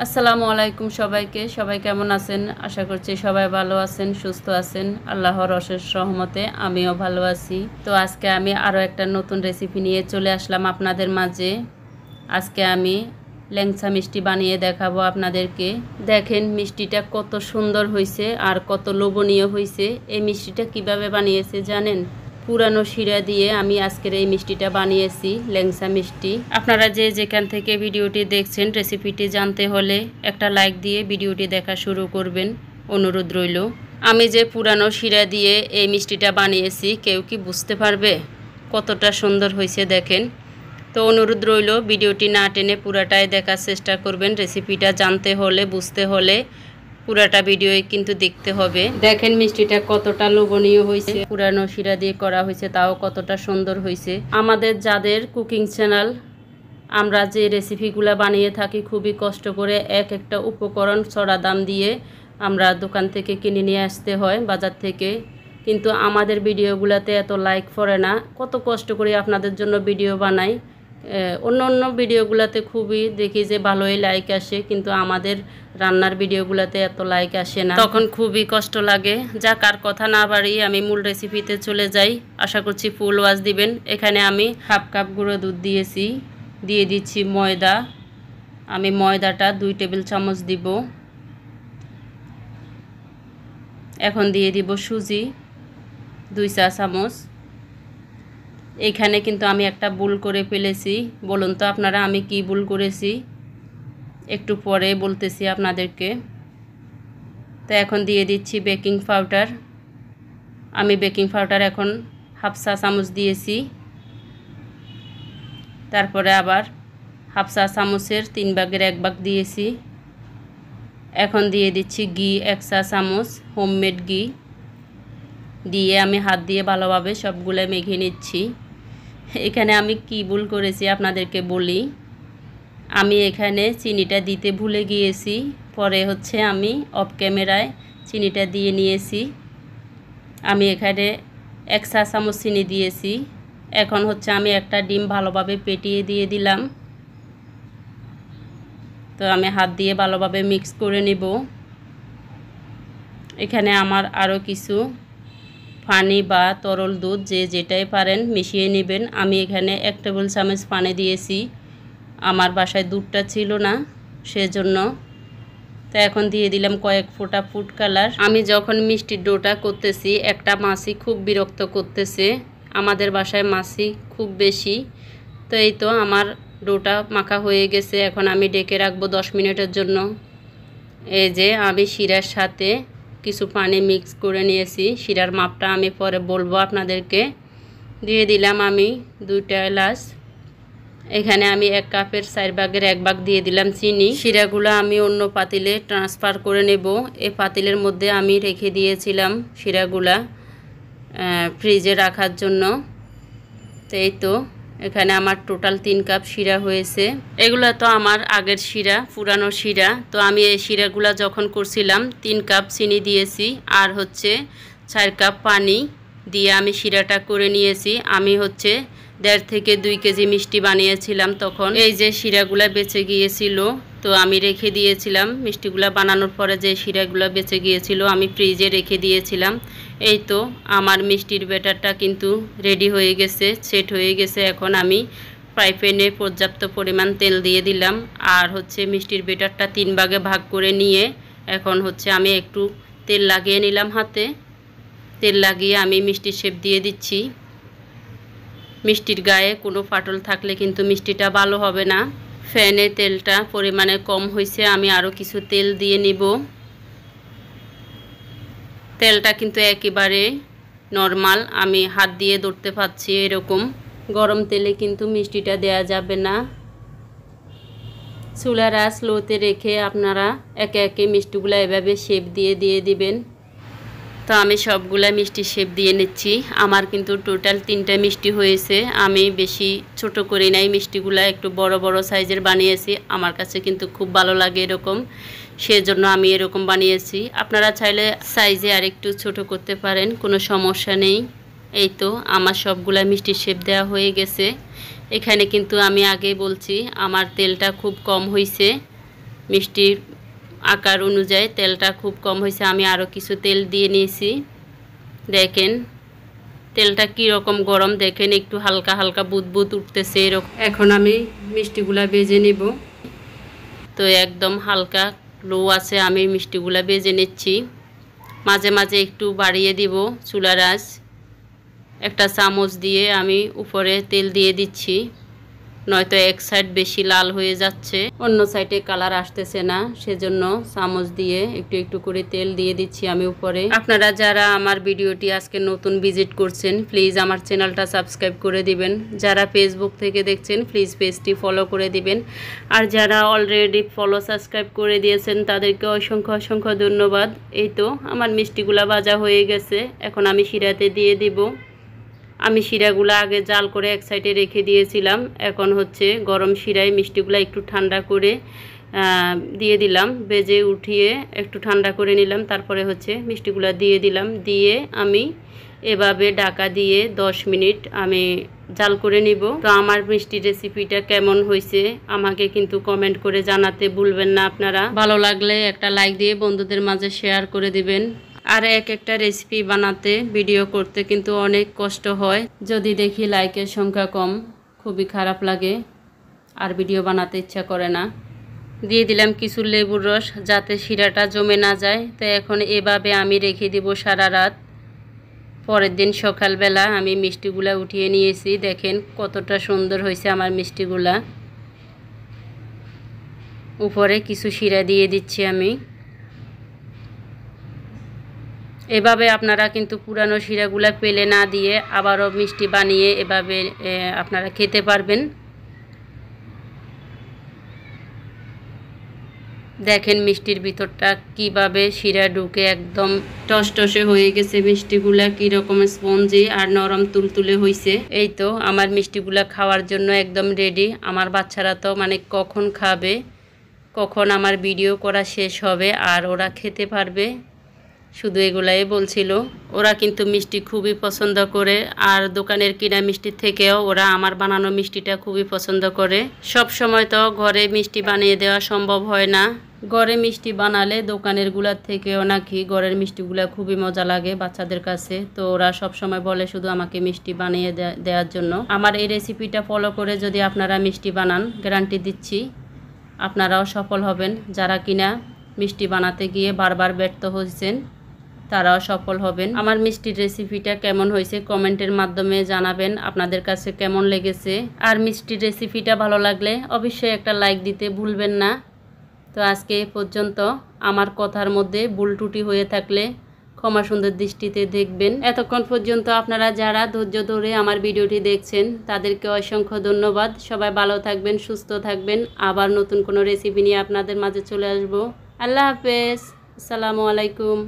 আসসালামু আলাইকুম সবাইকে। সবাই কেমন আছেন? আশা করছি সবাই ভালো আছেন, সুস্থ আছেন। আল্লাহর অশেষ রহমতে আমিও ভালো আছি। তো আজকে আমি আরও একটা নতুন রেসিপি নিয়ে চলে আসলাম আপনাদের মাঝে। আজকে আমি ল্যাংচা মিষ্টি বানিয়ে দেখাবো আপনাদেরকে। দেখেন মিষ্টিটা কত সুন্দর হয়েছে আর কত লোভনীয় হয়েছে। এই মিষ্টিটা কিভাবে বানিয়েছে জানেন? পুরানো শিরা দিয়ে আমি আজকের এই মিষ্টিটা বানিয়েছি, ল্যাংচা মিষ্টি। আপনারা যে যেখান থেকে ভিডিওটি দেখছেন, রেসিপিটি জানতে হলে একটা লাইক দিয়ে ভিডিওটি দেখা শুরু করবেন, অনুরোধ রইল। আমি যে পুরানো শিরা দিয়ে এই মিষ্টিটা বানিয়েছি, কেউ কি বুঝতে পারবে কতটা সুন্দর হয়েছে? দেখেন। তো অনুরোধ রইল ভিডিওটি না টেনে পুরাটাই দেখার চেষ্টা করবেন। রেসিপিটা জানতে হলে, বুঝতে হলে পুরাটা ভিডিওই কিন্তু দেখতে হবে। দেখেন মিষ্টিটা কতটা লোভনীয় হয়েছে, পুরানো শিরা দিয়ে করা হয়েছে, তাও কতটা সুন্দর হয়েছে। আমাদের যাদের কুকিং চ্যানেল, আমরা যে রেসিপিগুলো বানিয়ে থাকি খুবই কষ্ট করে, এক একটা উপকরণ চড়া দাম দিয়ে আমরা দোকান থেকে কিনে নিয়ে আসতে হয়, বাজার থেকে। কিন্তু আমাদের ভিডিওগুলোতে এত লাইক পড়ে না। কত কষ্ট করে আপনাদের জন্য ভিডিও বানাই। অন্য অন্য ভিডিওগুলোতে খুবই দেখি যে ভালোই লাইক আসে, কিন্তু আমাদের রান্নার ভিডিওগুলোতে এত লাইক আসে না, তখন খুবই কষ্ট লাগে। যাক, আর কথা না বাড়িয়ে আমি মূল রেসিপিতে চলে যাই। আশা করছি ফুল ওয়াচ দিবেন। এখানে আমি হাফ কাপ গুঁড়ো দুধ দিয়েছি, দিয়ে দিচ্ছি ময়দা। আমি ময়দাটা 2 টেবিল চামচ দিব। এখন দিয়ে দিব সুজি 2 চা চামচ। এইখানে কিন্তু আমি একটা ভুল করে ফেলেছি। বলুন তো আপনারা আমি কি ভুল করেছি? একটু পরে বলতেছি আপনাদেরকে। তো এখন দিয়ে দিচ্ছি বেকিং পাউডার। আমি বেকিং পাউডার এখন হাফ চা চামচ দিয়েছি। তারপরে আবার হাফ চা চামচের 3 ভাগের 1 ভাগ দিয়েছি। এখন দিয়ে দিচ্ছি ঘি 1 চা চামচ, হোমমেড ঘি দিয়ে আমি হাত দিয়ে ভালোভাবে সবগুলো মেখে নিচ্ছি। এখানে আমি কি ভুল করেছি আপনাদেরকে বলি। আমি এখানে চিনিটা দিতে ভুলে গিয়েছি। পরে হচ্ছে আমি অফ ক্যামেরায় চিনিটা দিয়ে নিয়েছি। আমি এখানে 1 চা চামচ চিনি দিয়েছি। এখন হচ্ছে আমি একটা ডিম ভালোভাবে ফেটিয়ে দিয়ে দিলাম। তো আমি হাত দিয়ে ভালোভাবে মিক্স করে নেব। এখানে আমার আরও কিছু পানি বা তরল দুধ যে যেটাই পারেন মিশিয়ে নেবেন। আমি এখানে 1 টেবিল চামচ পানি দিয়েছি। আমার বাসায় দুধটা ছিল না, সেজন্য। তো এখন দিয়ে দিলাম কয়েক ফোঁটা ফুড কালার। আমি যখন মিষ্টির ডোটা করতেছি, একটা মাছি খুব বিরক্ত করতেছে। আমাদের বাসায় মাছি খুব বেশি। তো এই তো আমার ডোটা মাখা হয়ে গেছে। এখন আমি ঢেকে রাখবো 10 মিনিটের জন্য। এই যে আমি শিরার সাথে কিছু পানি মিক্স করে নিয়েছি। শিরার মাপটা আমি পরে বলবো আপনাদেরকে। দিয়ে দিলাম আমি 2টা এলাচ। এখানে আমি 1 কাপের 4 ভাগের 1 ভাগ দিয়ে দিলাম চিনি। শিরাগুলো আমি অন্য পাতিলে ট্রান্সফার করে নেব। এই পাতিলের মধ্যে আমি রেখে দিয়েছিলাম শিরাগুলা ফ্রিজে রাখার জন্য। তো এই তো এখানে আমার টোটাল 3 কাপ শিরা হয়েছে। এগুলো তো আমার আগের শিরা, পুরানো শিরা। তো আমি এই শিরাগুলা যখন করছিলাম 3 কাপ চিনি দিয়েছি আর হচ্ছে 4 কাপ পানি দিয়ে আমি শিরাটা করে নিয়েছি। আমি হচ্ছে 1.5 থেকে 2 কেজি মিষ্টি বানিয়েছিলাম তখন। এই যে শিরাগুলা বেঁচে গিয়েছিল, তো আমি রেখে দিয়েছিলাম। মিষ্টিগুলা বানানোর পরে যে শিরাগুলা বেঁচে গিয়েছিল আমি ফ্রিজে রেখে দিয়েছিলাম। এই তো আমার মিষ্টির ব্যাটারটা কিন্তু রেডি হয়ে গেছে, সেট হয়ে গেছে। এখন আমি ফ্রাই প্যানে পর্যাপ্ত পরিমাণ তেল দিয়ে দিলাম আর হচ্ছে মিষ্টির ব্যাটারটা 3 ভাগে ভাগ করে নিয়ে এখন হচ্ছে আমি একটু তেল লাগিয়ে নিলাম হাতে। তেল লাগিয়ে আমি মিষ্টির শেপ দিয়ে দিচ্ছি। মিষ্টির গায়ে কোনো ফাটল থাকলে কিন্তু মিষ্টিটা ভালো হবে না। ফ্যানে তেলটা পরিমাণে কম হয়েছে, আমি আরও কিছু তেল দিয়ে নিব। তেলটা কিন্তু একেবারে নরমাল, আমি হাত দিয়ে ধরতে পারছি এরকম। গরম তেলে কিন্তু মিষ্টিটা দেয়া যাবে না। চুলার আঁচ লোতে রেখে আপনারা একে একে মিষ্টিগুলো এভাবে শেপ দিয়ে দিবেন। তো আমি সবগুলা মিষ্টি শেপ দিয়ে নিচ্ছি। আমার কিন্তু টোটাল 3টা মিষ্টি হয়েছে। আমি বেশি ছোট করি নাই, মিষ্টিগুলা একটু বড় বড় সাইজের বানিয়েছি। আমার কাছে কিন্তু খুব ভালো লাগে এরকম, সেজন্য আমি এরকম বানিয়েছি। আপনারা চাইলে সাইজে আর একটু ছোট করতে পারেন, কোনো সমস্যা নেই। এই তো আমার সবগুলা মিষ্টি শেপ দেওয়া হয়ে গেছে। এখানে কিন্তু আমি আগে বলছি আমার তেলটা খুব কম হয়েছে। মিষ্টির আকার অনুযায়ী তেলটা খুব কম হয়েছে, আমি আরও কিছু তেল দিয়ে নিয়েছি। দেখেন তেলটা কীরকম গরম, দেখেন একটু হালকা হালকা বুদবুদ উঠতেছে এরকম। এখন আমি মিষ্টিগুলা ভেজে নিব। তো একদম হালকা লো আছে আমি মিষ্টিগুলা ভেজে নিচ্ছি। মাঝে মাঝে একটু বাড়িয়ে দিব চুলার আঁচ। একটা চামচ দিয়ে আমি উপরে তেল দিয়ে দিচ্ছি, নয়তো এক সাইড বেশি লাল হয়ে যাচ্ছে, অন্য সাইডে কালার আসতেছে না, সেজন্য চামচ দিয়ে একটু একটু করে তেল দিয়ে দিচ্ছি আমি উপরে। আপনারা যারা আমার ভিডিওটি আজকে নতুন ভিজিট করছেন প্লিজ আমার চ্যানেলটা সাবস্ক্রাইব করে দিবেন। যারা ফেসবুক থেকে দেখছেন প্লিজ পেজটি ফলো করে দিবেন। আর যারা অলরেডি ফলো সাবস্ক্রাইব করে দিয়েছেন তাদেরকে অসংখ্য অসংখ্য ধন্যবাদ। এই তো আমার মিষ্টিগুলা ভাজা হয়ে গেছে, এখন আমি শিরাতে দিয়ে দিব। আমি শিরাগুলো আগে জাল করে এক সাইডে রেখে দিয়েছিলাম, এখন হচ্ছে গরম শিরায় মিষ্টিগুলো একটু ঠান্ডা করে দিয়ে দিলাম। ভেজে উঠিয়ে একটু ঠান্ডা করে নিলাম, তারপরে হচ্ছে মিষ্টিগুলো দিয়ে দিলাম। দিয়ে আমি এভাবে ঢাকা দিয়ে 10 মিনিট আমি জাল করে নিব। তো আমার মিষ্টি রেসিপিটা কেমন হয়েছে আমাকে কিন্তু কমেন্ট করে জানাতে ভুলবেন না আপনারা। ভালো লাগলে একটা লাইক দিয়ে বন্ধুদের মাঝে শেয়ার করে দিবেন। আর একটা রেসিপি বানাতে ভিডিও করতে কিন্তু অনেক কষ্ট হয়, যদি দেখি লাইকের সংখ্যা কম খুবই খারাপ লাগে আর ভিডিও বানাতে ইচ্ছা করে না। দিয়ে দিলাম কিছু লেবুর রস যাতে শিরাটা জমে না যায়। তো এখন এভাবে আমি রেখে দিব সারা রাত। পরের দিন সকালবেলা আমি মিষ্টিগুলা উঠিয়ে নিয়েছি, দেখেন কতটা সুন্দর হয়েছে আমার মিষ্টিগুলা। উপরে কিছু শিরা দিয়ে দিচ্ছি আমি। এভাবে আপনারা কিন্তু পুরানো শিরাগুলা পেলে না দিয়ে আবারও মিষ্টি বানিয়ে এভাবে আপনারা খেতে পারবেন। দেখেন মিষ্টির ভিতরটা কিভাবে শিরা ঢুকে একদম টসটসে হয়ে গেছে, মিষ্টিগুলা কীরকম স্পঞ্জি আর নরম তুলতুলে হয়েছে। এই তো আমার মিষ্টিগুলা খাওয়ার জন্য একদম রেডি। আমার বাচ্চারা তো মানে কখন খাবে, কখন আমার ভিডিও করা শেষ হবে আর ওরা খেতে পারবে, শুধু এগুলাই বলছিল। ওরা কিন্তু মিষ্টি খুবই পছন্দ করে, আর দোকানের কিনা মিষ্টির থেকেও ওরা আমার বানানো মিষ্টিটা খুবই পছন্দ করে। সব সময় তো ঘরে মিষ্টি বানিয়ে দেওয়া সম্ভব হয় না। ঘরে মিষ্টি বানালে দোকানের গুলার থেকেও নাকি ঘরের মিষ্টিগুলা খুবই মজা লাগে বাচ্চাদের কাছে। তো ওরা সব সময় বলে শুধু আমাকে মিষ্টি বানিয়ে দেওয়ার জন্য। আমার এই রেসিপিটা ফলো করে যদি আপনারা মিষ্টি বানান, গ্যারান্টি দিচ্ছি আপনারাও সফল হবেন। যারা কিনা মিষ্টি বানাতে গিয়ে বারবার ব্যর্থ হয়েছেন তারাও সফল হবেন। আমার মিষ্টির রেসিপিটা কেমন হয়েছে কমেন্টের মাধ্যমে জানাবেন আপনাদের কাছে কেমন লেগেছে। আর মিষ্টির রেসিপিটা ভালো লাগলে অবশ্যই একটা লাইক দিতে ভুলবেন না। তো আজকে এই পর্যন্ত। আমার কথার মধ্যে ভুল ত্রুটি হয়ে থাকলে ক্ষমা সুন্দর দৃষ্টিতে দেখবেন। এতক্ষণ পর্যন্ত আপনারা যারা ধৈর্য ধরে আমার ভিডিওটি দেখছেন তাদেরকে অসংখ্য ধন্যবাদ। সবাই ভালো থাকবেন, সুস্থ থাকবেন। আবার নতুন কোনো রেসিপি নিয়ে আপনাদের মাঝে চলে আসবো। আল্লাহ হাফেজ, আসসালামু আলাইকুম।